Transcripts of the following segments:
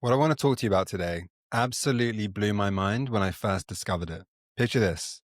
What I want to talk to you about today absolutely blew my mind when I first discovered it. Picture this.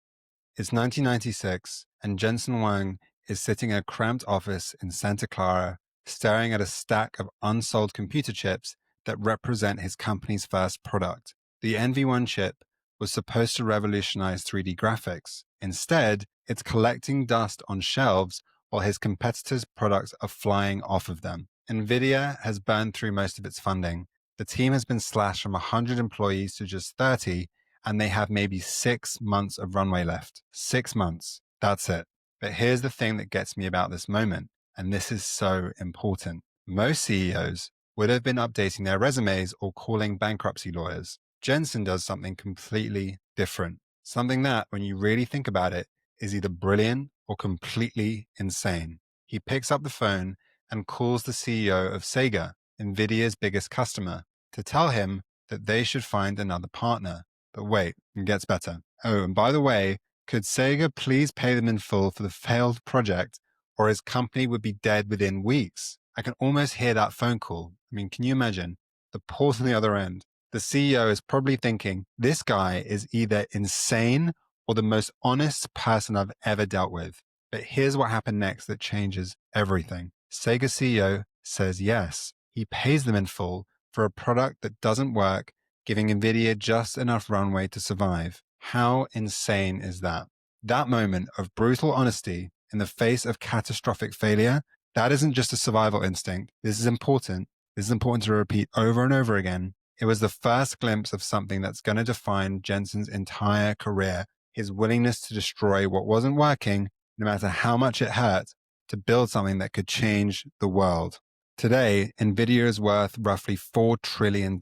It's 1996 and Jensen Huang is sitting in a cramped office in Santa Clara, staring at a stack of unsold computer chips that represent his company's first product. The NV1 chip was supposed to revolutionize 3D graphics. Instead, it's collecting dust on shelves while his competitors' products are flying off of them. NVIDIA has burned through most of its funding. The team has been slashed from 100 employees to just 30, and they have maybe 6 months of runway left. 6 months. That's it. But here's the thing that gets me about this moment, and this is so important. Most CEOs would have been updating their resumes or calling bankruptcy lawyers. Jensen does something completely different. Something that, when you really think about it, is either brilliant or completely insane. He picks up the phone and calls the CEO of Sega, NVIDIA's biggest customer, to tell him that they should find another partner. But wait, it gets better. Oh, and by the way, could Sega please pay them in full for the failed project, or his company would be dead within weeks? I can almost hear that phone call. I mean, can you imagine? The pause on the other end. The CEO is probably thinking, this guy is either insane or the most honest person I've ever dealt with. But here's what happened next that changes everything. Sega CEO says yes. He pays them in full for a product that doesn't work, giving NVIDIA just enough runway to survive. How insane is that? That moment of brutal honesty in the face of catastrophic failure, that isn't just a survival instinct. This is important. This is important to repeat over and over again. It was the first glimpse of something that's going to define Jensen's entire career, his willingness to destroy what wasn't working, no matter how much it hurt, to build something that could change the world. Today, NVIDIA is worth roughly $4 trillion,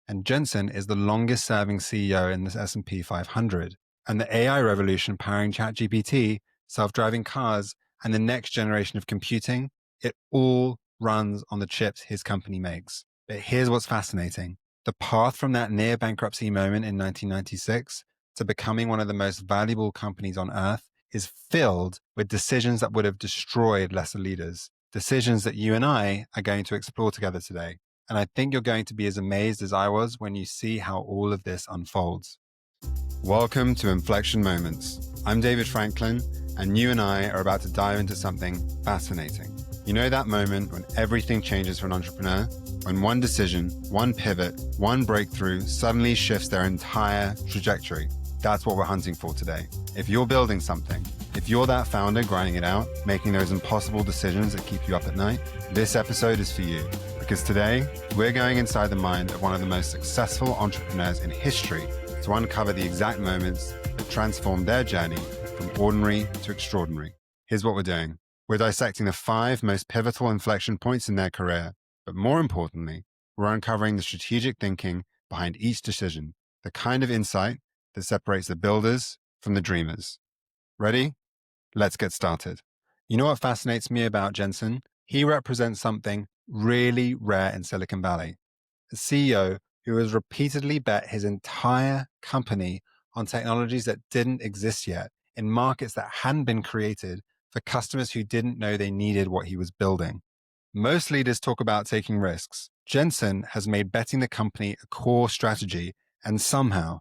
and Jensen is the longest-serving CEO in the S&P 500. And the AI revolution powering ChatGPT, self-driving cars, and the next generation of computing, it all runs on the chips his company makes. But here's what's fascinating. The path from that near-bankruptcy moment in 1996 to becoming one of the most valuable companies on earth is filled with decisions that would have destroyed lesser leaders. Decisions that you and I are going to explore together today. And I think you're going to be as amazed as I was when you see how all of this unfolds. Welcome to Inflection Moments. I'm David Franklin, and you and I are about to dive into something fascinating. You know that moment when everything changes for an entrepreneur? When one decision, one pivot, one breakthrough suddenly shifts their entire trajectory. That's what we're hunting for today. If you're building something, if you're that founder grinding it out, making those impossible decisions that keep you up at night, this episode is for you. Because today, we're going inside the mind of one of the most successful entrepreneurs in history to uncover the exact moments that transformed their journey from ordinary to extraordinary. Here's what we're doing. We're dissecting the 5 most pivotal inflection points in their career. But more importantly, we're uncovering the strategic thinking behind each decision, the kind of insight that separates the builders from the dreamers. Ready? Let's get started. You know what fascinates me about Jensen? He represents something really rare in Silicon Valley. A CEO who has repeatedly bet his entire company on technologies that didn't exist yet, in markets that hadn't been created, for customers who didn't know they needed what he was building. Most leaders talk about taking risks. Jensen has made betting the company a core strategy, and somehow,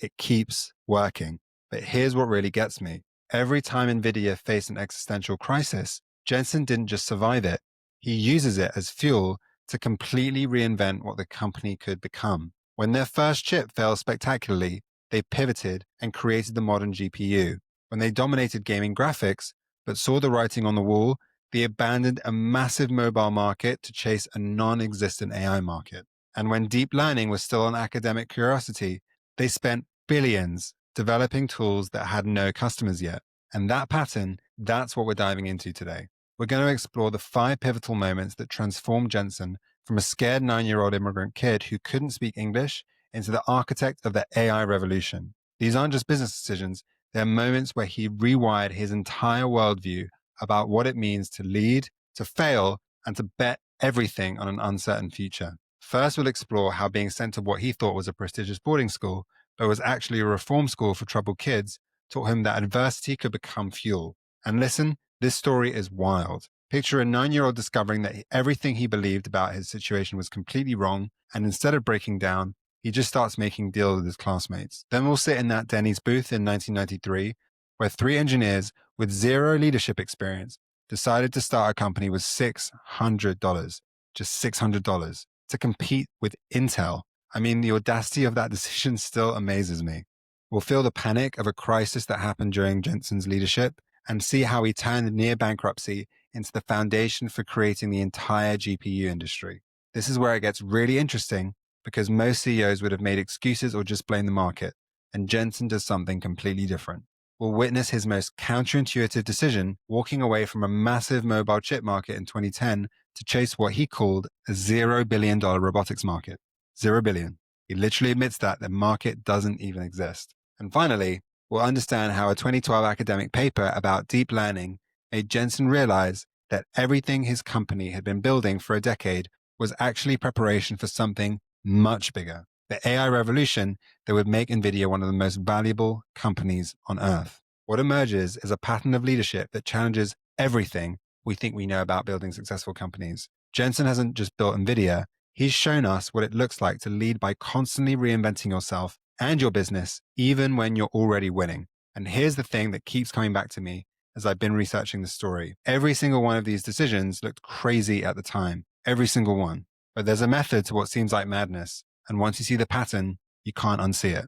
it keeps working. But here's what really gets me. Every time NVIDIA faced an existential crisis, Jensen didn't just survive it. He uses it as fuel to completely reinvent what the company could become. When their first chip failed spectacularly, they pivoted and created the modern GPU. When they dominated gaming graphics, but saw the writing on the wall, they abandoned a massive mobile market to chase a non-existent AI market. And when deep learning was still an academic curiosity, they spent billions developing tools that had no customers yet. And that pattern, that's what we're diving into today. We're going to explore the 5 pivotal moments that transformed Jensen from a scared 9-year-old immigrant kid who couldn't speak English into the architect of the AI revolution. These aren't just business decisions. They're moments where he rewired his entire worldview about what it means to lead, to fail, and to bet everything on an uncertain future. First, we'll explore how being sent to what he thought was a prestigious boarding school, but was actually a reform school for troubled kids, taught him that adversity could become fuel. And listen, this story is wild. Picture a 9-year-old discovering that everything he believed about his situation was completely wrong, and instead of breaking down, he just starts making deals with his classmates. Then we'll sit in that Denny's booth in 1993, where 3 engineers with 0 leadership experience decided to start a company with $600, just $600, to compete with Intel. I mean, the audacity of that decision still amazes me. We'll feel the panic of a crisis that happened during Jensen's leadership and see how he turned near bankruptcy into the foundation for creating the entire GPU industry. This is where it gets really interesting because most CEOs would have made excuses or just blamed the market, and Jensen does something completely different. We'll witness his most counterintuitive decision, walking away from a massive mobile chip market in 2010 to chase what he called a $0 billion robotics market. 0 billion. He literally admits that the market doesn't even exist. And finally, we'll understand how a 2012 academic paper about deep learning made Jensen realize that everything his company had been building for a decade was actually preparation for something much bigger, the AI revolution that would make NVIDIA one of the most valuable companies on earth. What emerges is a pattern of leadership that challenges everything we think we know about building successful companies. Jensen hasn't just built NVIDIA, he's shown us what it looks like to lead by constantly reinventing yourself and your business, even when you're already winning. And here's the thing that keeps coming back to me as I've been researching the story. Every single one of these decisions looked crazy at the time. Every single one. But there's a method to what seems like madness. And once you see the pattern, you can't unsee it.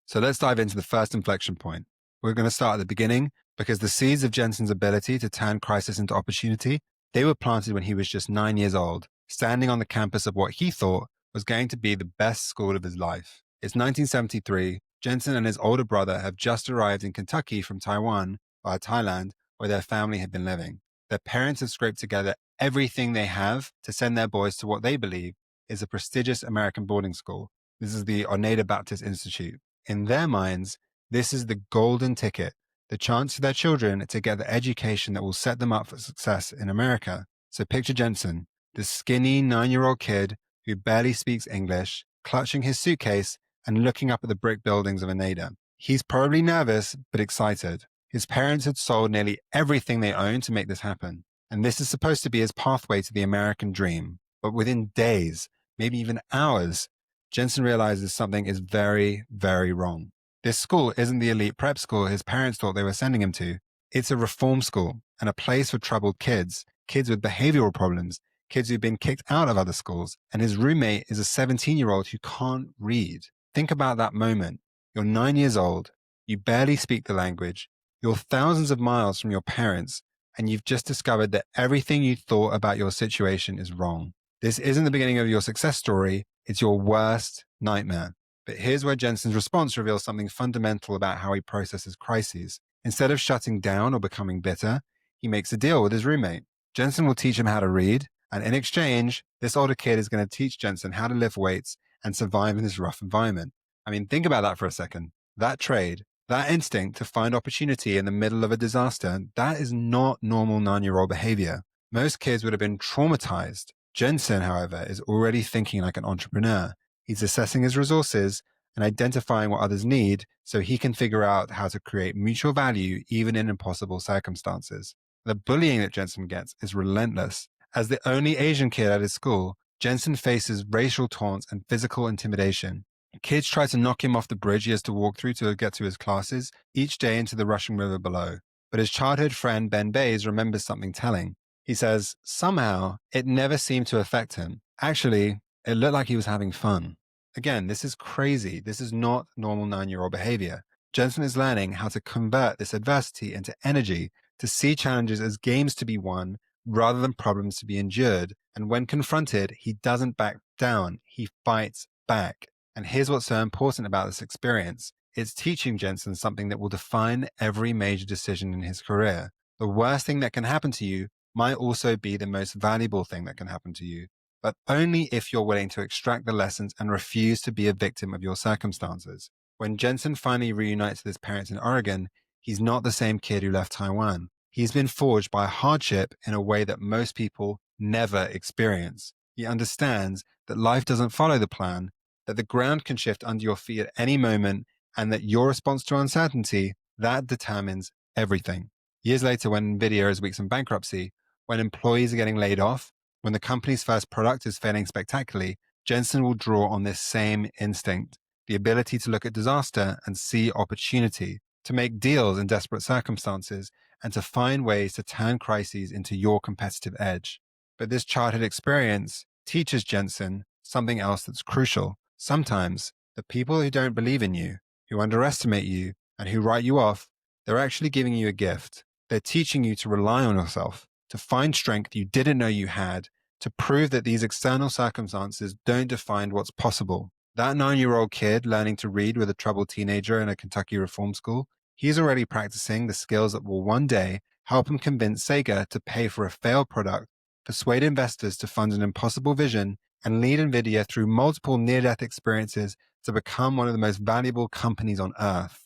So let's dive into the first inflection point. We're going to start at the beginning because the seeds of Jensen's ability to turn crisis into opportunity, they were planted when he was just 9 years old, standing on the campus of what he thought was going to be the best school of his life. It's 1973. Jensen and his older brother have just arrived in Kentucky from Taiwan via Thailand, where their family had been living. Their parents have scraped together everything they have to send their boys to what they believe is a prestigious American boarding school. This is the Oneida Baptist Institute. In their minds, this is the golden ticket, the chance for their children to get the education that will set them up for success in America. So picture Jensen, this skinny 9-year-old kid who barely speaks English, clutching his suitcase and looking up at the brick buildings of Oneida. He's probably nervous, but excited. His parents had sold nearly everything they owned to make this happen. And this is supposed to be his pathway to the American dream. But within days, maybe even hours, Jensen realizes something is very, very wrong. This school isn't the elite prep school his parents thought they were sending him to. It's a reform school and a place for troubled kids, kids with behavioral problems, kids who've been kicked out of other schools, and his roommate is a 17-year-old who can't read. Think about that moment. You're 9 years old, you barely speak the language, you're thousands of miles from your parents, and you've just discovered that everything you thought about your situation is wrong. This isn't the beginning of your success story, it's your worst nightmare. But here's where Jensen's response reveals something fundamental about how he processes crises. Instead of shutting down or becoming bitter, he makes a deal with his roommate. Jensen will teach him how to read, and in exchange, this older kid is going to teach Jensen how to lift weights and survive in this rough environment. I mean, think about that for a second. That trade, that instinct to find opportunity in the middle of a disaster, that is not normal 9-year-old behavior. Most kids would have been traumatized. Jensen, however, is already thinking like an entrepreneur. He's assessing his resources and identifying what others need so he can figure out how to create mutual value even in impossible circumstances. The bullying that Jensen gets is relentless. As the only Asian kid at his school, Jensen faces racial taunts and physical intimidation. Kids try to knock him off the bridge he has to walk through to get to his classes each day into the rushing river below. But his childhood friend Ben Bays remembers something telling. He says, somehow, it never seemed to affect him. Actually, it looked like he was having fun. Again, this is crazy. This is not normal 9-year-old behavior. Jensen is learning how to convert this adversity into energy, to see challenges as games to be won rather than problems to be endured. And when confronted, he doesn't back down. He fights back. And here's what's so important about this experience. It's teaching Jensen something that will define every major decision in his career. The worst thing that can happen to you might also be the most valuable thing that can happen to you, but only if you're willing to extract the lessons and refuse to be a victim of your circumstances. When Jensen finally reunites with his parents in Oregon, he's not the same kid who left Taiwan. He's been forged by hardship in a way that most people never experience. He understands that life doesn't follow the plan, that the ground can shift under your feet at any moment, and that your response to uncertainty, that determines everything. Years later, when NVIDIA is weeks in bankruptcy, when employees are getting laid off, when the company's first product is failing spectacularly, Jensen will draw on this same instinct, the ability to look at disaster and see opportunity, to make deals in desperate circumstances, and to find ways to turn crises into your competitive edge. But this childhood experience teaches Jensen something else that's crucial. Sometimes the people who don't believe in you, who underestimate you, and who write you off, they're actually giving you a gift. They're teaching you to rely on yourself, to find strength you didn't know you had, to prove that these external circumstances don't define what's possible. That 9-year-old kid learning to read with a troubled teenager in a Kentucky reform school, he's already practicing the skills that will one day help him convince Sega to pay for a failed product, persuade investors to fund an impossible vision, and lead NVIDIA through multiple near-death experiences to become one of the most valuable companies on earth.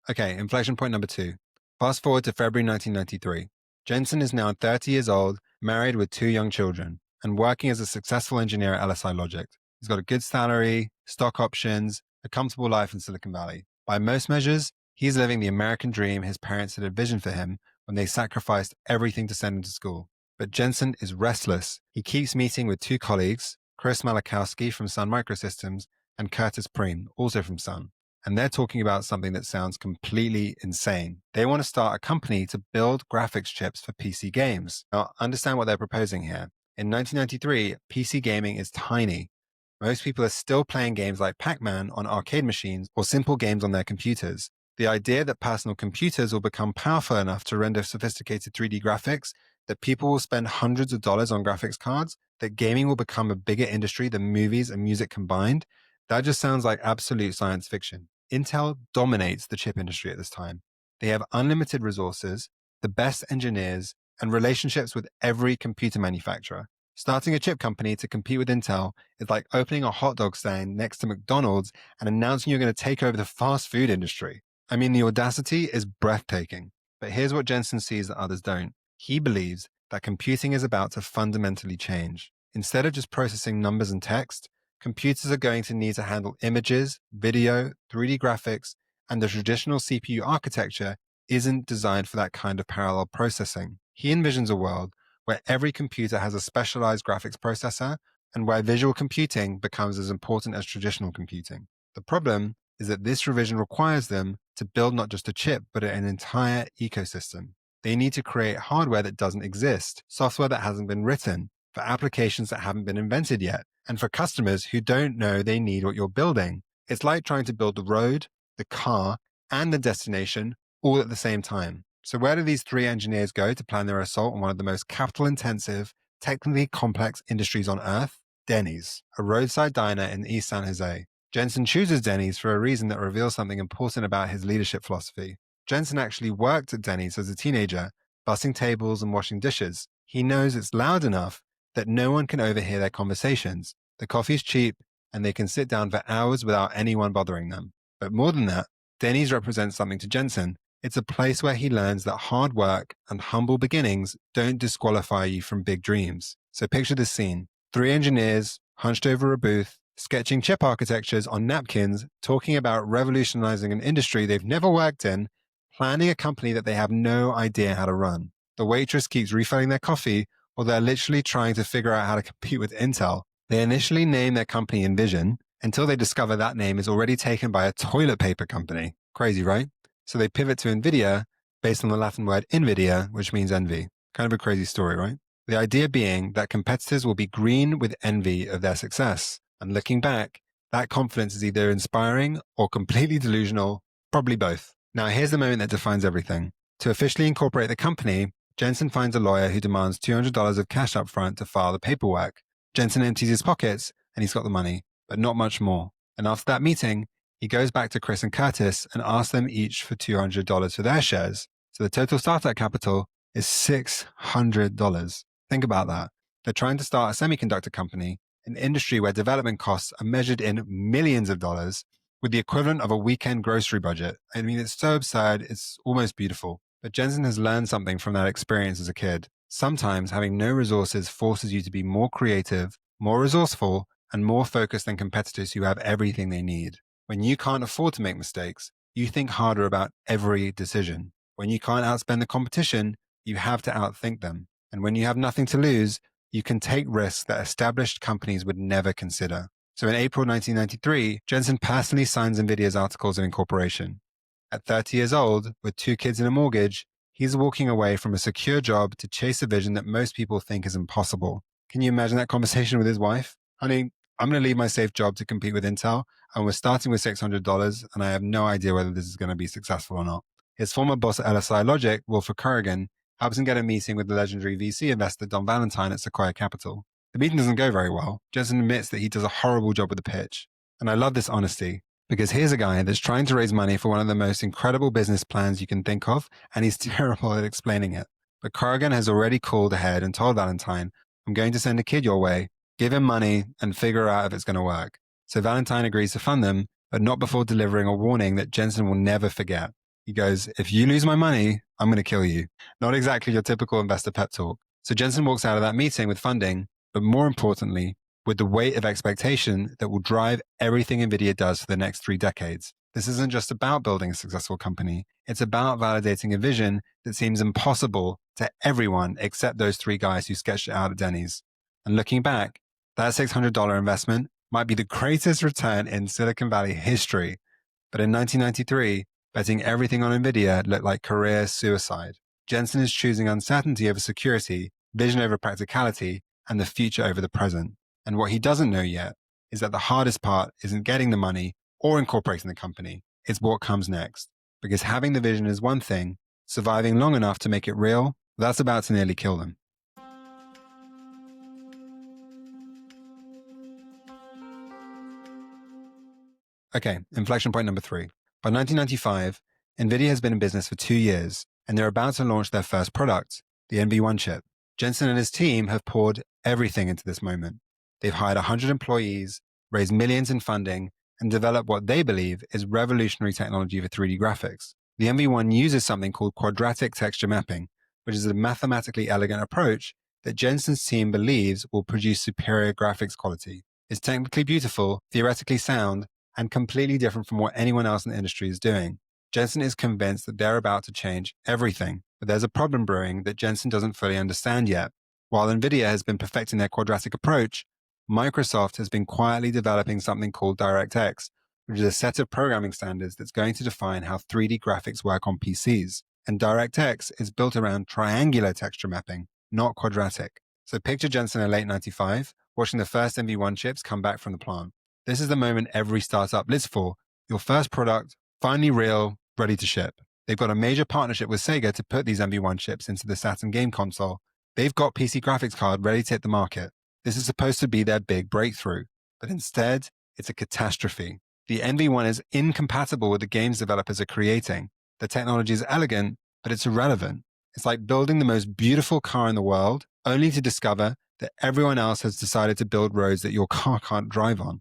Okay, inflection point number 2. Fast forward to February 1993. Jensen is now 30 years old, married with 2 young children, and working as a successful engineer at LSI Logic. He's got a good salary, stock options, a comfortable life in Silicon Valley. By most measures, he's living the American dream his parents had envisioned for him when they sacrificed everything to send him to school. But Jensen is restless. He keeps meeting with 2 colleagues, Chris Malachowski from Sun Microsystems and Curtis Preem, also from Sun. And they're talking about something that sounds completely insane. They want to start a company to build graphics chips for PC games. Now, understand what they're proposing here. In 1993, PC gaming is tiny. Most people are still playing games like Pac-Man on arcade machines or simple games on their computers. The idea that personal computers will become powerful enough to render sophisticated 3D graphics, that people will spend hundreds of dollars on graphics cards, that gaming will become a bigger industry than movies and music combined, that just sounds like absolute science fiction. Intel dominates the chip industry at this time. They have unlimited resources, the best engineers, and relationships with every computer manufacturer. Starting a chip company to compete with Intel is like opening a hot dog stand next to McDonald's and announcing you're going to take over the fast food industry. I mean, the audacity is breathtaking. But here's what Jensen sees that others don't. He believes that computing is about to fundamentally change. Instead of just processing numbers and text, computers are going to need to handle images, video, 3D graphics, and the traditional CPU architecture isn't designed for that kind of parallel processing. He envisions a world where every computer has a specialized graphics processor and where visual computing becomes as important as traditional computing. The problem is that this revision requires them to build not just a chip, but an entire ecosystem. They need to create hardware that doesn't exist, software that hasn't been written, for applications that haven't been invented yet, and for customers who don't know they need what you're building. It's like trying to build the road, the car, and the destination all at the same time. So where do these 3 engineers go to plan their assault on one of the most capital-intensive, technically complex industries on Earth? Denny's, a roadside diner in East San Jose. Jensen chooses Denny's for a reason that reveals something important about his leadership philosophy. Jensen actually worked at Denny's as a teenager, bussing tables and washing dishes. He knows it's loud enough that no one can overhear their conversations. The coffee's cheap, and they can sit down for hours without anyone bothering them. But more than that, Denny's represents something to Jensen. It's a place where he learns that hard work and humble beginnings don't disqualify you from big dreams. So picture this scene. 3 engineers, hunched over a booth, sketching chip architectures on napkins, talking about revolutionizing an industry they've never worked in, planning a company that they have no idea how to run. The waitress keeps refilling their coffee, or they're literally trying to figure out how to compete with Intel. They initially name their company Envision until they discover that name is already taken by a toilet paper company. Crazy, right? So they pivot to NVIDIA based on the Latin word invidia, which means envy. Kind of a crazy story, right? The idea being that competitors will be green with envy of their success. And looking back, that confidence is either inspiring or completely delusional, probably both. Now, here's the moment that defines everything. To officially incorporate the company, Jensen finds a lawyer who demands $200 of cash up front to file the paperwork. Jensen empties his pockets and he's got the money, but not much more. And after that meeting, he goes back to Chris and Curtis and asks them each for $200 for their shares. So the total startup capital is $600. Think about that. They're trying to start a semiconductor company, an industry where development costs are measured in millions of dollars, with the equivalent of a weekend grocery budget. I mean, it's so absurd, it's almost beautiful. But Jensen has learned something from that experience as a kid. Sometimes having no resources forces you to be more creative, more resourceful, and more focused than competitors who have everything they need. When you can't afford to make mistakes, you think harder about every decision. When you can't outspend the competition, you have to outthink them. And when you have nothing to lose, you can take risks that established companies would never consider. So in April 1993, Jensen personally signs NVIDIA's articles of incorporation. At 30 years old, with 2 kids and a mortgage, he's walking away from a secure job to chase a vision that most people think is impossible. Can you imagine that conversation with his wife? Honey, I'm going to leave my safe job to compete with Intel, and we're starting with $600, and I have no idea whether this is going to be successful or not. His former boss at LSI Logic, Wilfred Corrigan, helps him get a meeting with the legendary VC investor Don Valentine at Sequoia Capital. The meeting doesn't go very well. Jensen admits that he does a horrible job with the pitch. And I love this honesty, because here's a guy that's trying to raise money for one of the most incredible business plans you can think of, and he's terrible at explaining it. But Corrigan has already called ahead and told Valentine, I'm going to send a kid your way, give him money, and figure out if it's going to work. So Valentine agrees to fund them, but not before delivering a warning that Jensen will never forget. He goes, if you lose my money, I'm going to kill you. Not exactly your typical investor pep talk. So Jensen walks out of that meeting with funding, but more importantly, with the weight of expectation that will drive everything NVIDIA does for the next 3 decades. This isn't just about building a successful company. It's about validating a vision that seems impossible to everyone except those 3 guys who sketched it out at Denny's. And looking back, that $600 investment might be the greatest return in Silicon Valley history. But in 1993, betting everything on NVIDIA looked like career suicide. Jensen is choosing uncertainty over security, vision over practicality, and the future over the present. And what he doesn't know yet is that the hardest part isn't getting the money or incorporating the company. It's what comes next. Because having the vision is one thing, surviving long enough to make it real, that's about to nearly kill them. Okay, inflection point number 3. By 1995, NVIDIA has been in business for 2 years, and they're about to launch their first product, the NV1 chip. Jensen and his team have poured everything into this moment. They've hired 100 employees, raised millions in funding, and developed what they believe is revolutionary technology for 3D graphics. The NV1 uses something called quadratic texture mapping, which is a mathematically elegant approach that Jensen's team believes will produce superior graphics quality. It's technically beautiful, theoretically sound, and completely different from what anyone else in the industry is doing. Jensen is convinced that they're about to change everything, but there's a problem brewing that Jensen doesn't fully understand yet. While NVIDIA has been perfecting their quadratic approach, Microsoft has been quietly developing something called DirectX, which is a set of programming standards that's going to define how 3D graphics work on PCs. And DirectX is built around triangular texture mapping, not quadratic. So picture Jensen in late 95, watching the first NV1 chips come back from the plant. This is the moment every startup lives for. Your first product, finally real, ready to ship. They've got a major partnership with Sega to put these NV1 chips into the Saturn game console. They've got PC graphics card ready to hit the market. This is supposed to be their big breakthrough, but instead, it's a catastrophe. The NV1 is incompatible with the games developers are creating. The technology is elegant, but it's irrelevant. It's like building the most beautiful car in the world, only to discover that everyone else has decided to build roads that your car can't drive on.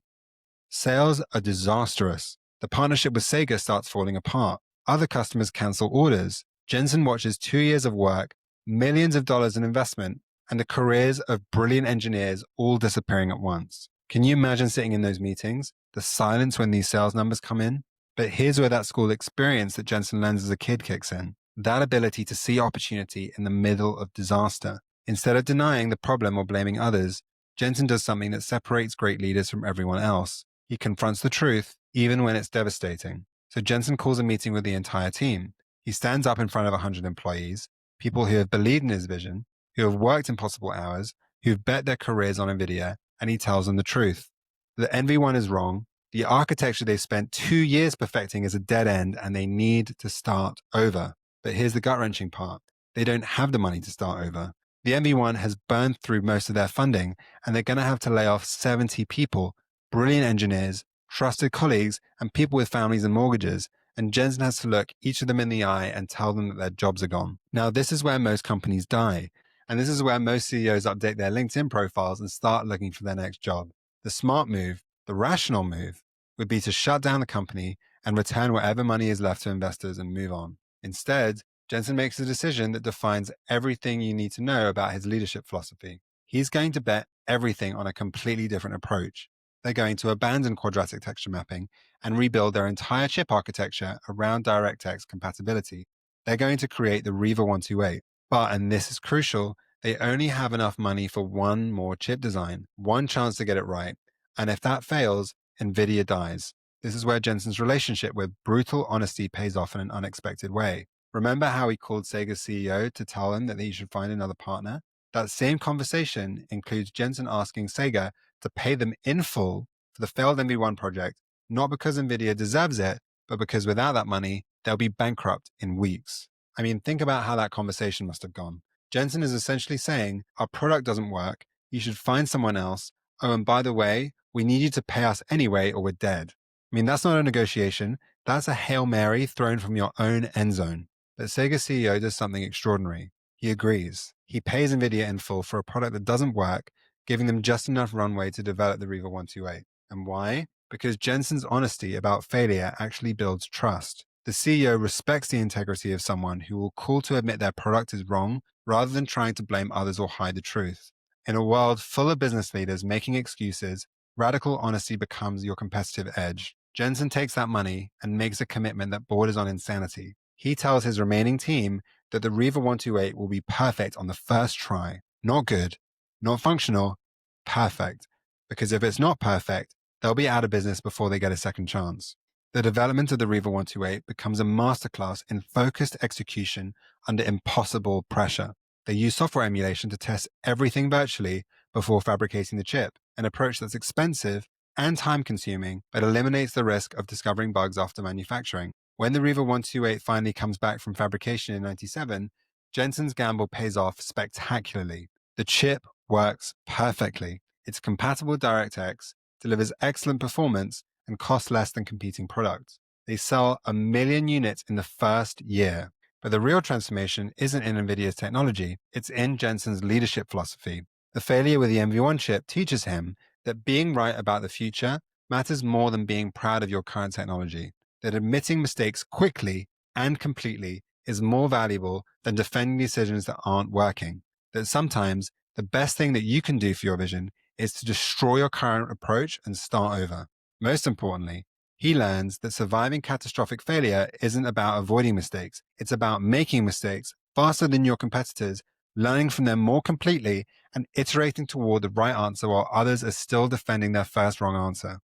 Sales are disastrous. The partnership with Sega starts falling apart. Other customers cancel orders. Jensen watches 2 years of work, millions of dollars in investment, and the careers of brilliant engineers all disappearing at once. Can you imagine sitting in those meetings? The silence when these sales numbers come in? But here's where that school experience that Jensen learns as a kid kicks in. That ability to see opportunity in the middle of disaster. Instead of denying the problem or blaming others, Jensen does something that separates great leaders from everyone else. He confronts the truth, even when it's devastating. So Jensen calls a meeting with the entire team. He stands up in front of 100 employees, people who have believed in his vision, who have worked impossible hours, who've bet their careers on NVIDIA, and he tells them the truth. The NV1 is wrong. The architecture they've spent 2 years perfecting is a dead end, and they need to start over. But here's the gut-wrenching part. They don't have the money to start over. The NV1 has burned through most of their funding, and they're going to have to lay off 70 people, brilliant engineers, trusted colleagues, and people with families and mortgages, and Jensen has to look each of them in the eye and tell them that their jobs are gone. Now, this is where most companies die, and this is where most CEOs update their LinkedIn profiles and start looking for their next job. The smart move, the rational move, would be to shut down the company and return whatever money is left to investors and move on. Instead, Jensen makes a decision that defines everything you need to know about his leadership philosophy. He's going to bet everything on a completely different approach. They're going to abandon quadratic texture mapping and rebuild their entire chip architecture around DirectX compatibility. They're going to create the RIVA 128. But, and this is crucial, they only have enough money for one more chip design, one chance to get it right. And if that fails, NVIDIA dies. This is where Jensen's relationship with brutal honesty pays off in an unexpected way. Remember how he called Sega's CEO to tell him that he should find another partner? That same conversation includes Jensen asking Sega to pay them in full for the failed NV1 project, not because NVIDIA deserves it, but because without that money, they'll be bankrupt in weeks. I mean, think about how that conversation must have gone. Jensen is essentially saying, our product doesn't work, you should find someone else. Oh, and by the way, we need you to pay us anyway or we're dead. I mean, that's not a negotiation. That's a Hail Mary thrown from your own end zone. But Sega CEO does something extraordinary. He agrees. He pays NVIDIA in full for a product that doesn't work, giving them just enough runway to develop the RIVA 128. And why? Because Jensen's honesty about failure actually builds trust. The CEO respects the integrity of someone who will call to admit their product is wrong rather than trying to blame others or hide the truth. In a world full of business leaders making excuses, radical honesty becomes your competitive edge. Jensen takes that money and makes a commitment that borders on insanity. He tells his remaining team that the RIVA 128 will be perfect on the first try. Not good, not functional, perfect. Because if it's not perfect, they'll be out of business before they get a second chance. The development of the RIVA 128 becomes a masterclass in focused execution under impossible pressure. They use software emulation to test everything virtually before fabricating the chip, an approach that's expensive and time-consuming, but eliminates the risk of discovering bugs after manufacturing. When the RIVA 128 finally comes back from fabrication in 1997, Jensen's gamble pays off spectacularly. The chip works perfectly. It's compatible with DirectX, delivers excellent performance, and costs less than competing products. They sell 1 million units in the first year. But the real transformation isn't in NVIDIA's technology, it's in Jensen's leadership philosophy. The failure with the NV1 chip teaches him that being right about the future matters more than being proud of your current technology. That admitting mistakes quickly and completely is more valuable than defending decisions that aren't working. That sometimes the best thing that you can do for your vision is to destroy your current approach and start over. Most importantly, he learns that surviving catastrophic failure isn't about avoiding mistakes. It's about making mistakes faster than your competitors, learning from them more completely, and iterating toward the right answer while others are still defending their first wrong answer.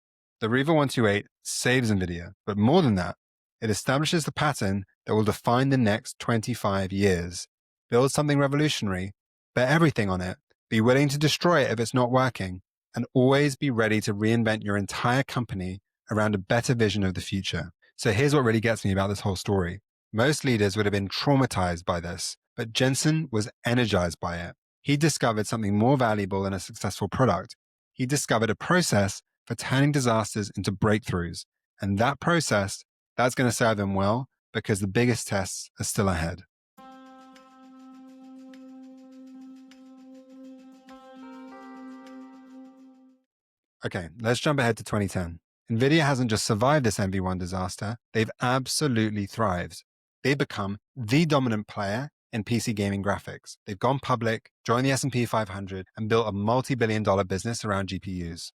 The RIVA 128 saves NVIDIA, but more than that, it establishes the pattern that will define the next 25 years. Build something revolutionary, bet everything on it, be willing to destroy it if it's not working, and always be ready to reinvent your entire company around a better vision of the future. So here's what really gets me about this whole story. Most leaders would have been traumatized by this, but Jensen was energized by it. He discovered something more valuable than a successful product. He discovered a process for turning disasters into breakthroughs. And that process, that's going to serve him well because the biggest tests are still ahead. Okay, let's jump ahead to 2010. NVIDIA hasn't just survived this NV1 disaster, they've absolutely thrived. They've become the dominant player in PC gaming graphics. They've gone public, joined the S&P 500, and built a multi-billion-dollar business around GPUs.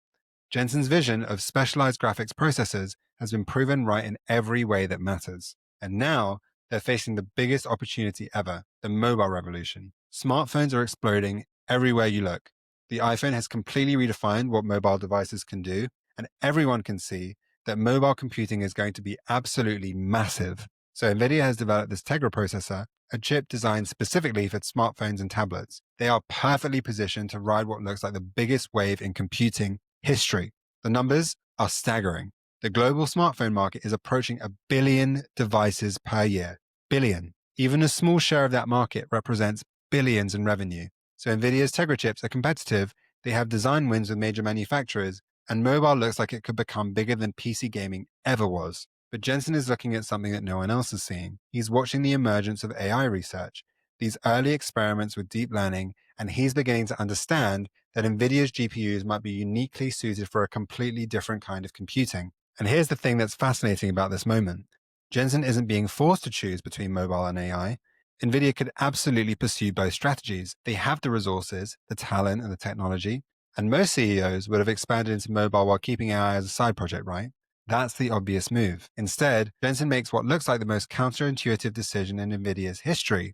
Jensen's vision of specialized graphics processors has been proven right in every way that matters. And now, they're facing the biggest opportunity ever, the mobile revolution. Smartphones are exploding everywhere you look. The iPhone has completely redefined what mobile devices can do, and everyone can see that mobile computing is going to be absolutely massive. So NVIDIA has developed this Tegra processor, a chip designed specifically for smartphones and tablets. They are perfectly positioned to ride what looks like the biggest wave in computing history. The numbers are staggering. The global smartphone market is approaching 1 billion devices per year. Billion. Even a small share of that market represents billions in revenue. So NVIDIA's Tegra chips are competitive, they have design wins with major manufacturers, and mobile looks like it could become bigger than PC gaming ever was. But Jensen is looking at something that no one else is seeing. He's watching the emergence of AI research, these early experiments with deep learning, and he's beginning to understand that NVIDIA's GPUs might be uniquely suited for a completely different kind of computing. And here's the thing that's fascinating about this moment. Jensen isn't being forced to choose between mobile and AI. NVIDIA could absolutely pursue both strategies. They have the resources, the talent, and the technology. And most CEOs would have expanded into mobile while keeping AI as a side project, right? That's the obvious move. Instead, Jensen makes what looks like the most counterintuitive decision in NVIDIA's history.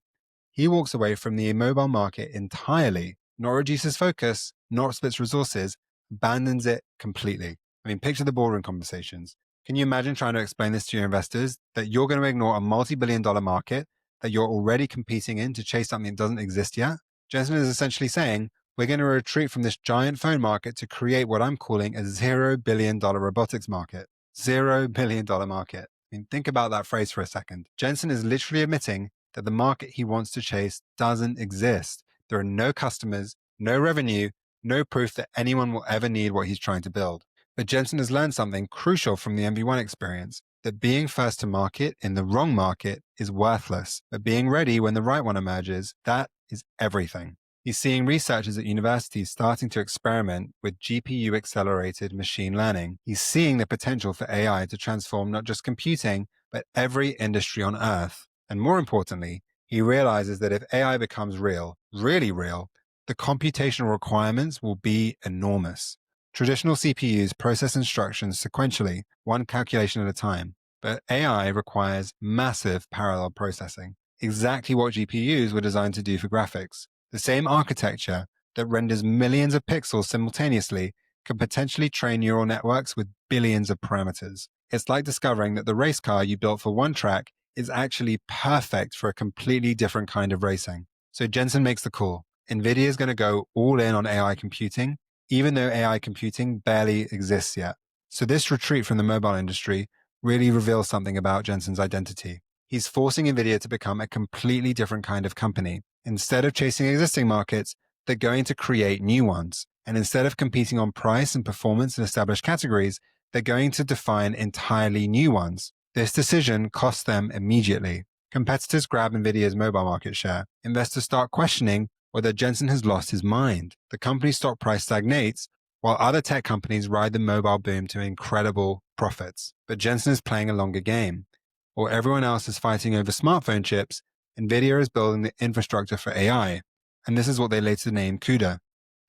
He walks away from the mobile market entirely, not reduces focus, not splits resources, abandons it completely. I mean, picture the boardroom conversations. Can you imagine trying to explain this to your investors that you're going to ignore a multi-billion-dollar market that you're already competing in to chase something that doesn't exist yet? Jensen is essentially saying, we're going to retreat from this giant phone market to create what I'm calling a $0 billion robotics market. $0 billion market. I mean, think about that phrase for a second. Jensen is literally admitting that the market he wants to chase doesn't exist. There are no customers, no revenue, no proof that anyone will ever need what he's trying to build. But Jensen has learned something crucial from the MV1 experience, that being first to market in the wrong market is worthless, but being ready when the right one emerges, that is everything. He's seeing researchers at universities starting to experiment with GPU-accelerated machine learning. He's seeing the potential for AI to transform not just computing, but every industry on Earth. And more importantly, he realizes that if AI becomes real, really real, the computational requirements will be enormous. Traditional CPUs process instructions sequentially, one calculation at a time, but AI requires massive parallel processing, exactly what GPUs were designed to do for graphics. The same architecture that renders millions of pixels simultaneously can potentially train neural networks with billions of parameters. It's like discovering that the race car you built for one track is actually perfect for a completely different kind of racing. So Jensen makes the call. NVIDIA is going to go all in on AI computing, even though AI computing barely exists yet. So this retreat from the mobile industry really reveals something about Jensen's identity. He's forcing NVIDIA to become a completely different kind of company. Instead of chasing existing markets, they're going to create new ones. And instead of competing on price and performance in established categories, they're going to define entirely new ones. This decision costs them immediately. Competitors grab NVIDIA's mobile market share. Investors start questioning whether Jensen has lost his mind. The company's stock price stagnates, while other tech companies ride the mobile boom to incredible profits. But Jensen is playing a longer game. While everyone else is fighting over smartphone chips, NVIDIA is building the infrastructure for AI. And this is what they later named CUDA,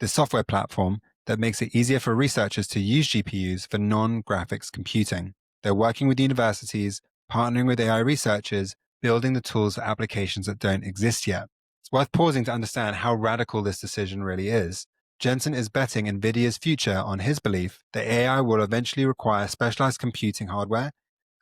the software platform that makes it easier for researchers to use GPUs for non-graphics computing. They're working with universities, partnering with AI researchers, building the tools for applications that don't exist yet. It's worth pausing to understand how radical this decision really is. Jensen is betting NVIDIA's future on his belief that AI will eventually require specialized computing hardware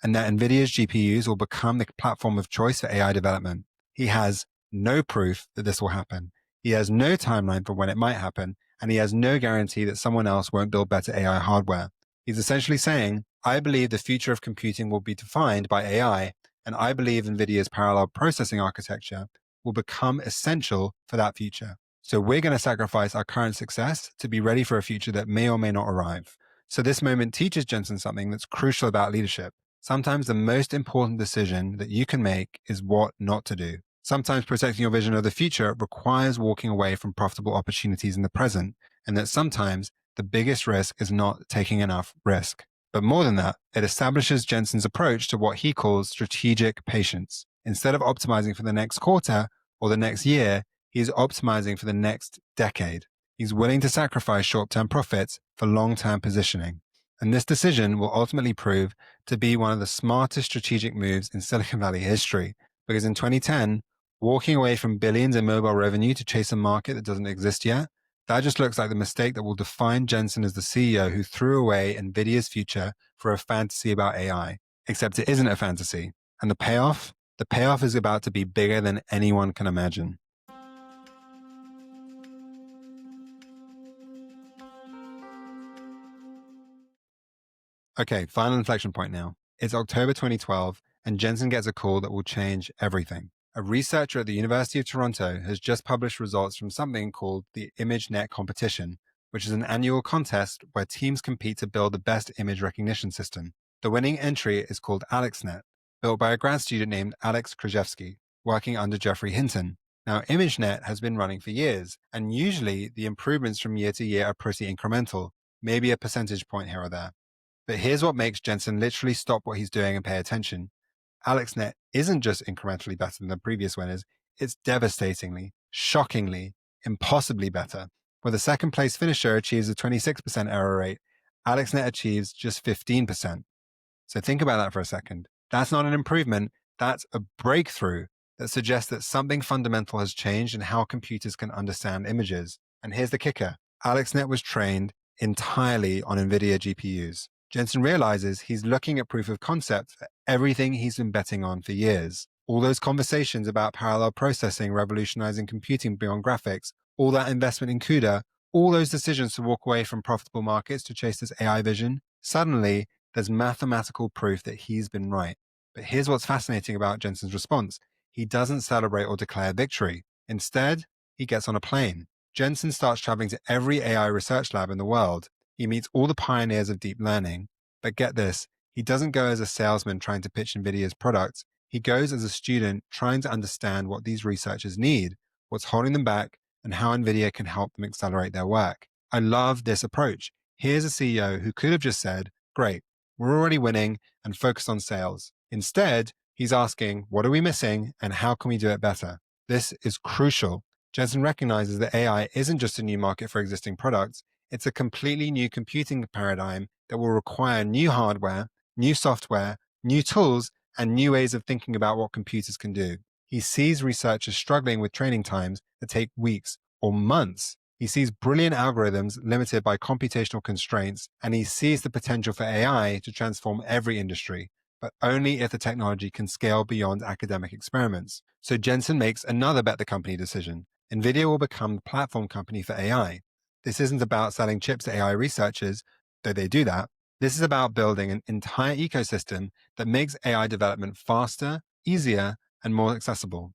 and that NVIDIA's GPUs will become the platform of choice for AI development. He has no proof that this will happen. He has no timeline for when it might happen, and he has no guarantee that someone else won't build better AI hardware. He's essentially saying, I believe the future of computing will be defined by AI, and I believe NVIDIA's parallel processing architecture will become essential for that future. So we're going to sacrifice our current success to be ready for a future that may or may not arrive. So this moment teaches Jensen something that's crucial about leadership. Sometimes the most important decision that you can make is what not to do. Sometimes protecting your vision of the future requires walking away from profitable opportunities in the present, and that sometimes the biggest risk is not taking enough risk. But more than that, it establishes Jensen's approach to what he calls strategic patience. Instead of optimizing for the next quarter or the next year, he is optimizing for the next decade. He's willing to sacrifice short-term profits for long-term positioning. And this decision will ultimately prove to be one of the smartest strategic moves in Silicon Valley history, because in 2010, walking away from billions in mobile revenue to chase a market that doesn't exist yet, that just looks like the mistake that will define Jensen as the CEO who threw away NVIDIA's future for a fantasy about AI. Except it isn't a fantasy. And the payoff is about to be bigger than anyone can imagine. Okay, final inflection point now. It's October 2012, and Jensen gets a call that will change everything. A researcher at the University of Toronto has just published results from something called the ImageNet competition, which is an annual contest where teams compete to build the best image recognition system. The winning entry is called AlexNet, built by a grad student named Alex Krzyzewski, working under Geoffrey Hinton. Now, ImageNet has been running for years, and usually the improvements from year to year are pretty incremental, maybe a percentage point here or there. But here's what makes Jensen literally stop what he's doing and pay attention. AlexNet isn't just incrementally better than the previous winners, It's devastatingly, shockingly, impossibly better. Where the second place finisher achieves a 26% error rate, AlexNet achieves just 15%. So think about that for a second. That's not an improvement, that's a breakthrough that suggests that something fundamental has changed in how computers can understand images. And here's the kicker. AlexNet was trained entirely on NVIDIA GPUs. Jensen realizes he's looking at proof of concept for everything he's been betting on for years. All those conversations about parallel processing revolutionizing computing beyond graphics, all that investment in CUDA, all those decisions to walk away from profitable markets to chase this AI vision, suddenly there's mathematical proof that he's been right. But here's what's fascinating about Jensen's response. He doesn't celebrate or declare victory. Instead, he gets on a plane. Jensen starts traveling to every AI research lab in the world. He meets all the pioneers of deep learning. But get this, he doesn't go as a salesman trying to pitch NVIDIA's products. He goes as a student trying to understand what these researchers need, what's holding them back, and how NVIDIA can help them accelerate their work. I love this approach. Here's a CEO who could have just said, great, we're already winning and focused on sales. Instead, he's asking, what are we missing and how can we do it better? This is crucial. Jensen recognizes that AI isn't just a new market for existing products, it's a completely new computing paradigm that will require new hardware, new software, new tools, and new ways of thinking about what computers can do. He sees researchers struggling with training times that take weeks or months. He sees brilliant algorithms limited by computational constraints, and he sees the potential for AI to transform every industry, but only if the technology can scale beyond academic experiments. So Jensen makes another bet the company decision. NVIDIA will become the platform company for AI. This isn't about selling chips to AI researchers, though they do that. This is about building an entire ecosystem that makes AI development faster, easier, and more accessible.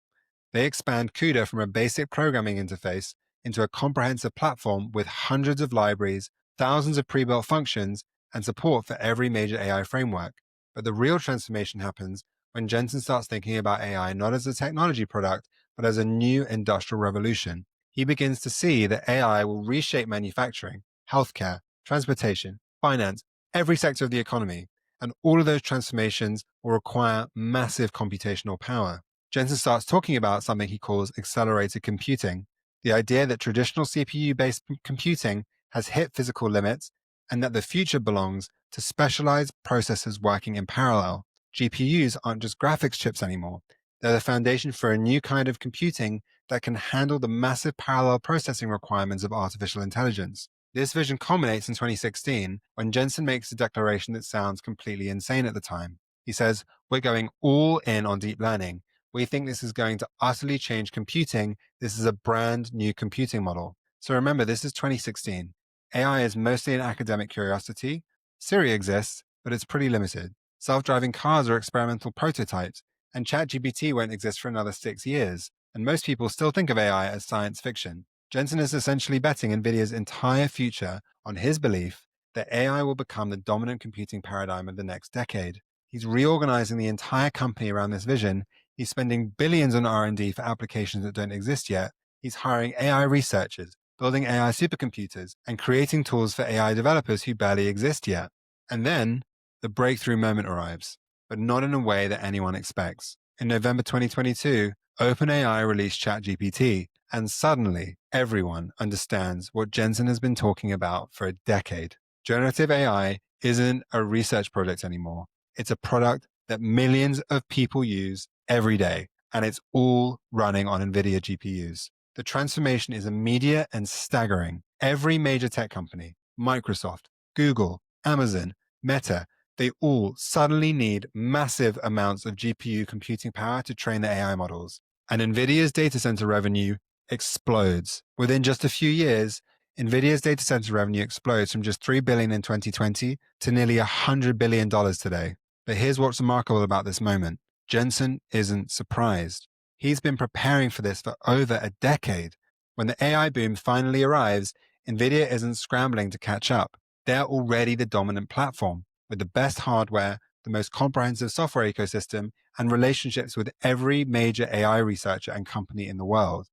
They expand CUDA from a basic programming interface into a comprehensive platform with hundreds of libraries, thousands of pre-built functions, and support for every major AI framework. But the real transformation happens when Jensen starts thinking about AI not as a technology product, but as a new industrial revolution. He begins to see that AI will reshape manufacturing, healthcare, transportation, finance, every sector of the economy, and all of those transformations will require massive computational power. Jensen starts talking about something he calls accelerated computing, the idea that traditional CPU-based computing has hit physical limits and that the future belongs to specialized processors working in parallel. GPUs aren't just graphics chips anymore. They're the foundation for a new kind of computing that can handle the massive parallel processing requirements of artificial intelligence. This vision culminates in 2016 when Jensen makes a declaration that sounds completely insane at the time. He says, "We're going all in on deep learning. We think this is going to utterly change computing. This is a brand new computing model." So remember, this is 2016. AI is mostly an academic curiosity. Siri exists, but it's pretty limited. Self-driving cars are experimental prototypes, and ChatGPT won't exist for another 6 years. And most people still think of AI as science fiction. Jensen is essentially betting NVIDIA's entire future on his belief that AI will become the dominant computing paradigm of the next decade. He's reorganizing the entire company around this vision. He's spending billions on R&D for applications that don't exist yet. He's hiring AI researchers, building AI supercomputers, and creating tools for AI developers who barely exist yet. And then the breakthrough moment arrives, but not in a way that anyone expects. In November 2022, OpenAI released ChatGPT, and suddenly everyone understands what Jensen has been talking about for a decade. Generative AI isn't a research project anymore. It's a product that millions of people use every day, and it's all running on NVIDIA GPUs. The transformation is immediate and staggering. Every major tech company, Microsoft, Google, Amazon, Meta, they all suddenly need massive amounts of GPU computing power to train their AI models. And NVIDIA's data center revenue explodes. Within just a few years, NVIDIA's data center revenue explodes from just $3 billion in 2020 to nearly $100 billion today. But here's what's remarkable about this moment. Jensen isn't surprised. He's been preparing for this for over a decade. When the AI boom finally arrives, NVIDIA isn't scrambling to catch up. They're already the dominant platform with the best hardware, the most comprehensive software ecosystem, and relationships with every major AI researcher and company in the world.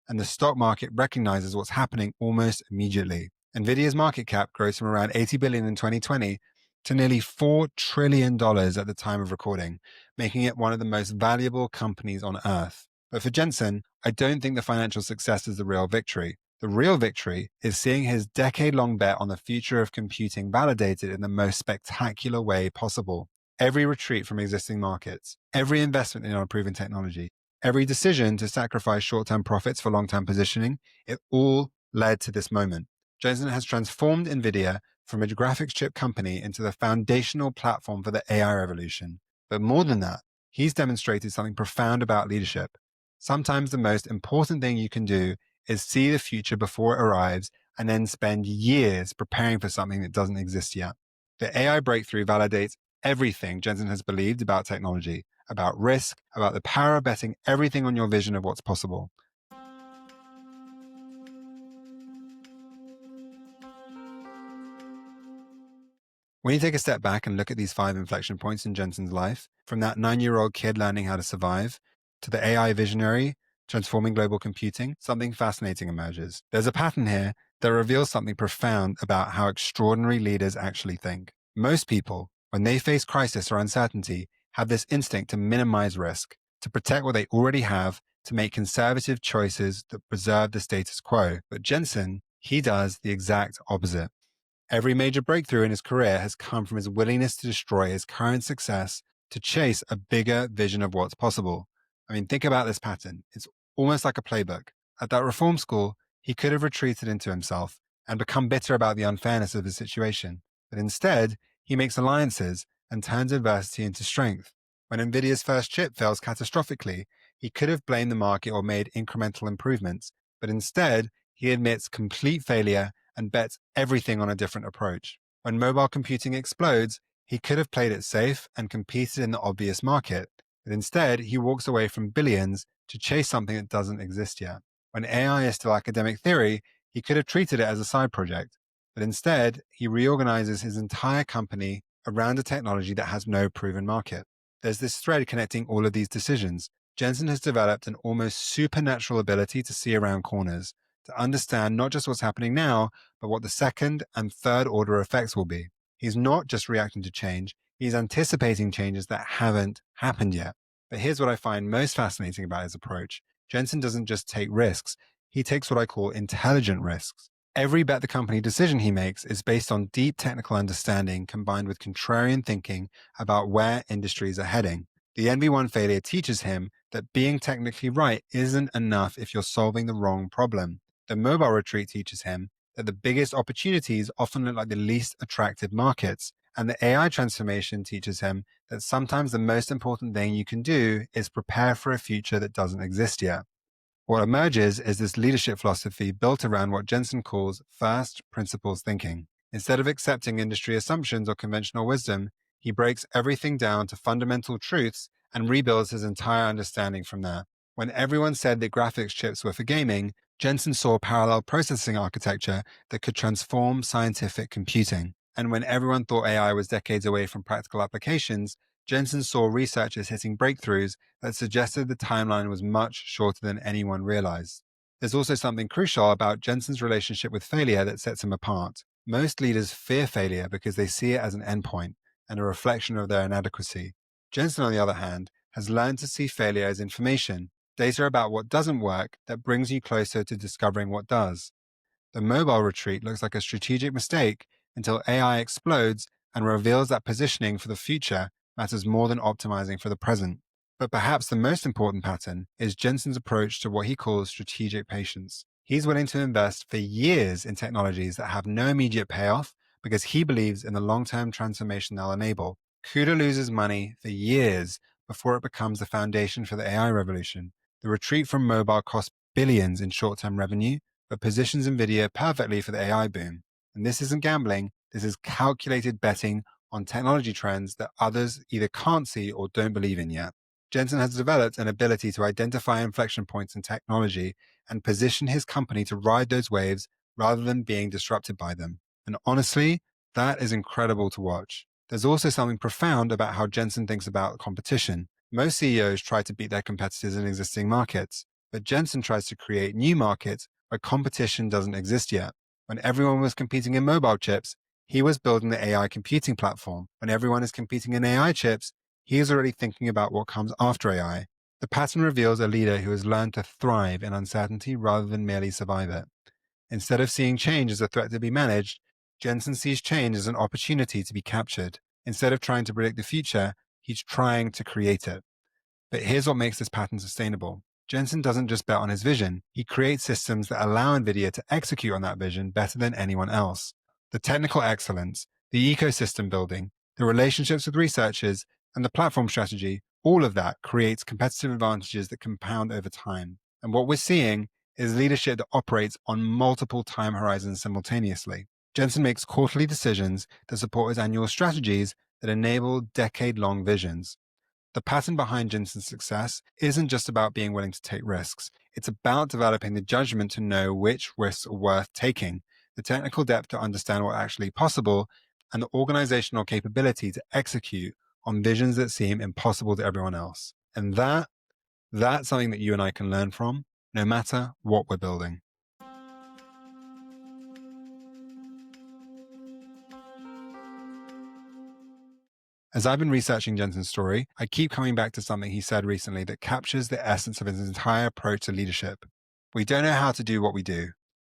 And the stock market recognizes what's happening almost immediately. NVIDIA's market cap grows from around $80 billion in 2020 to nearly $4 trillion at the time of recording, making it one of the most valuable companies on earth. But for Jensen, I don't think the financial success is the real victory. The real victory is seeing his decade-long bet on the future of computing validated in the most spectacular way possible. Every retreat from existing markets, every investment in unproven technology, every decision to sacrifice short-term profits for long-term positioning, it all led to this moment. Jensen has transformed NVIDIA from a graphics chip company into the foundational platform for the AI revolution. But more than that, he's demonstrated something profound about leadership. Sometimes the most important thing you can do is see the future before it arrives and then spend years preparing for something that doesn't exist yet. The AI breakthrough validates everything Jensen has believed about technology, about risk, about the power of betting everything on your vision of what's possible. When you take a step back and look at these 5 inflection points in Jensen's life, from that 9-year-old kid learning how to survive, to the AI visionary transforming global computing, something fascinating emerges. There's a pattern here that reveals something profound about how extraordinary leaders actually think. Most people, when they face crisis or uncertainty, have this instinct to minimize risk, to protect what they already have, to make conservative choices that preserve the status quo. But Jensen, he does the exact opposite. Every major breakthrough in his career has come from his willingness to destroy his current success to chase a bigger vision of what's possible. I mean, think about this pattern. It's almost like a playbook. At that reform school, he could have retreated into himself and become bitter about the unfairness of his situation. But instead, he makes alliances and turns adversity into strength. When NVIDIA's first chip fails catastrophically, he could have blamed the market or made incremental improvements. But instead, he admits complete failure and bets everything on a different approach. When mobile computing explodes, he could have played it safe and competed in the obvious market. But instead, he walks away from billions to chase something that doesn't exist yet. When AI is still academic theory, he could have treated it as a side project. But instead, he reorganizes his entire company around a technology that has no proven market. There's this thread connecting all of these decisions. Jensen has developed an almost supernatural ability to see around corners, to understand not just what's happening now, but what the second and third order effects will be. He's not just reacting to change, he's anticipating changes that haven't happened yet. But here's what I find most fascinating about his approach. Jensen doesn't just take risks, he takes what I call intelligent risks. Every bet the company decision he makes is based on deep technical understanding combined with contrarian thinking about where industries are heading. The NV1 failure teaches him that being technically right isn't enough if you're solving the wrong problem. The mobile retreat teaches him that the biggest opportunities often look like the least attractive markets. And the AI transformation teaches him that sometimes the most important thing you can do is prepare for a future that doesn't exist yet. What emerges is this leadership philosophy built around what Jensen calls first principles thinking. Instead of accepting industry assumptions or conventional wisdom, he breaks everything down to fundamental truths and rebuilds his entire understanding from there. When everyone said that graphics chips were for gaming, Jensen saw parallel processing architecture that could transform scientific computing. And when everyone thought AI was decades away from practical applications, Jensen saw researchers hitting breakthroughs that suggested the timeline was much shorter than anyone realized. There's also something crucial about Jensen's relationship with failure that sets him apart. Most leaders fear failure because they see it as an endpoint and a reflection of their inadequacy. Jensen, on the other hand, has learned to see failure as information, data about what doesn't work that brings you closer to discovering what does. The mobile retreat looks like a strategic mistake until AI explodes and reveals that positioning for the future matters more than optimizing for the present. But perhaps the most important pattern is Jensen's approach to what he calls strategic patience. He's willing to invest for years in technologies that have no immediate payoff because he believes in the long-term transformation they'll enable. CUDA loses money for years before it becomes the foundation for the AI revolution. The retreat from mobile costs billions in short-term revenue, but positions NVIDIA perfectly for the AI boom. And this isn't gambling, this is calculated betting on technology trends that others either can't see or don't believe in yet. Jensen has developed an ability to identify inflection points in technology and position his company to ride those waves rather than being disrupted by them. And honestly, that is incredible to watch. There's also something profound about how Jensen thinks about competition. Most CEOs try to beat their competitors in existing markets, but Jensen tries to create new markets where competition doesn't exist yet. When everyone was competing in mobile chips, he was building the AI computing platform. When everyone is competing in AI chips, he is already thinking about what comes after AI. The pattern reveals a leader who has learned to thrive in uncertainty rather than merely survive it. Instead of seeing change as a threat to be managed, Jensen sees change as an opportunity to be captured. Instead of trying to predict the future, he's trying to create it. But here's what makes this pattern sustainable. Jensen doesn't just bet on his vision. He creates systems that allow NVIDIA to execute on that vision better than anyone else. The technical excellence, the ecosystem building, the relationships with researchers, and the platform strategy, all of that creates competitive advantages that compound over time. And what we're seeing is leadership that operates on multiple time horizons simultaneously. Jensen makes quarterly decisions that support his annual strategies that enable decade-long visions. The pattern behind Jensen's success isn't just about being willing to take risks. It's about developing the judgment to know which risks are worth taking, the technical depth to understand what's actually possible, and the organizational capability to execute on visions that seem impossible to everyone else. And that's something that you and I can learn from, no matter what we're building. As I've been researching Jensen's story, I keep coming back to something he said recently that captures the essence of his entire approach to leadership. We don't know how to do what we do,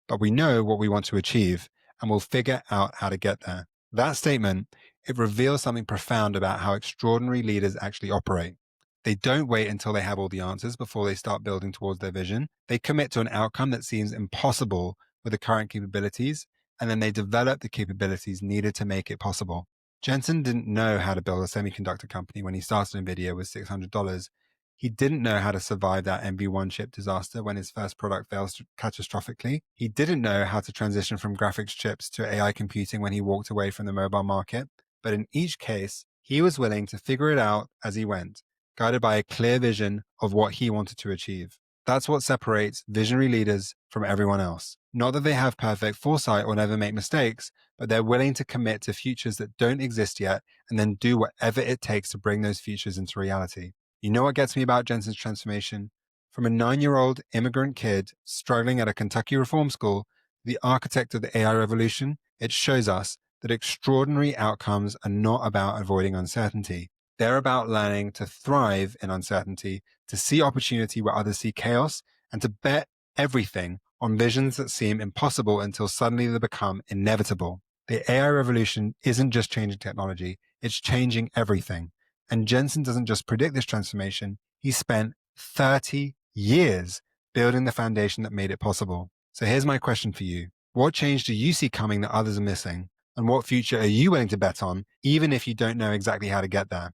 but we know what we want to achieve, and we'll figure out how to get there. That statement, it reveals something profound about how extraordinary leaders actually operate. They don't wait until they have all the answers before they start building towards their vision. They commit to an outcome that seems impossible with the current capabilities, and then they develop the capabilities needed to make it possible. Jensen didn't know how to build a semiconductor company when he started NVIDIA with $600. He didn't know how to survive that MV1 chip disaster when his first product failed catastrophically. He didn't know how to transition from graphics chips to AI computing when he walked away from the mobile market. But in each case, he was willing to figure it out as he went, guided by a clear vision of what he wanted to achieve. That's what separates visionary leaders from everyone else. Not that they have perfect foresight or never make mistakes, but they're willing to commit to futures that don't exist yet and then do whatever it takes to bring those futures into reality. You know what gets me about Jensen's transformation? From a 9-year-old immigrant kid struggling at a Kentucky reform school, the architect of the AI revolution, it shows us that extraordinary outcomes are not about avoiding uncertainty. They're about learning to thrive in uncertainty, to see opportunity where others see chaos, and to bet everything on visions that seem impossible until suddenly they become inevitable. The AI revolution isn't just changing technology, it's changing everything. And Jensen doesn't just predict this transformation, he spent 30 years building the foundation that made it possible. So here's my question for you. What change do you see coming that others are missing? And what future are you willing to bet on, even if you don't know exactly how to get there?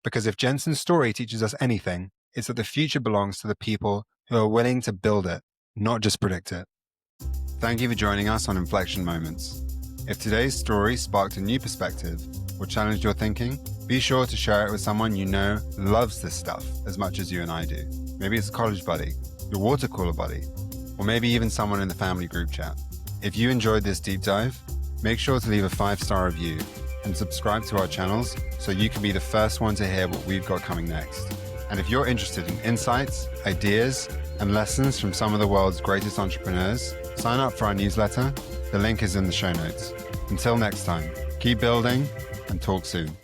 Because if Jensen's story teaches us anything, it's that the future belongs to the people who are willing to build it, not just predict it. Thank you for joining us on Inflection Moments. If today's story sparked a new perspective or challenged your thinking, be sure to share it with someone you know loves this stuff as much as you and I do. Maybe it's a college buddy, your water cooler buddy, or maybe even someone in the family group chat. If you enjoyed this deep dive, make sure to leave a 5-star review and subscribe to our channels so you can be the first one to hear what we've got coming next. And if you're interested in insights, ideas, and lessons from some of the world's greatest entrepreneurs, sign up for our newsletter. The link is in the show notes. Until next time, keep building and talk soon.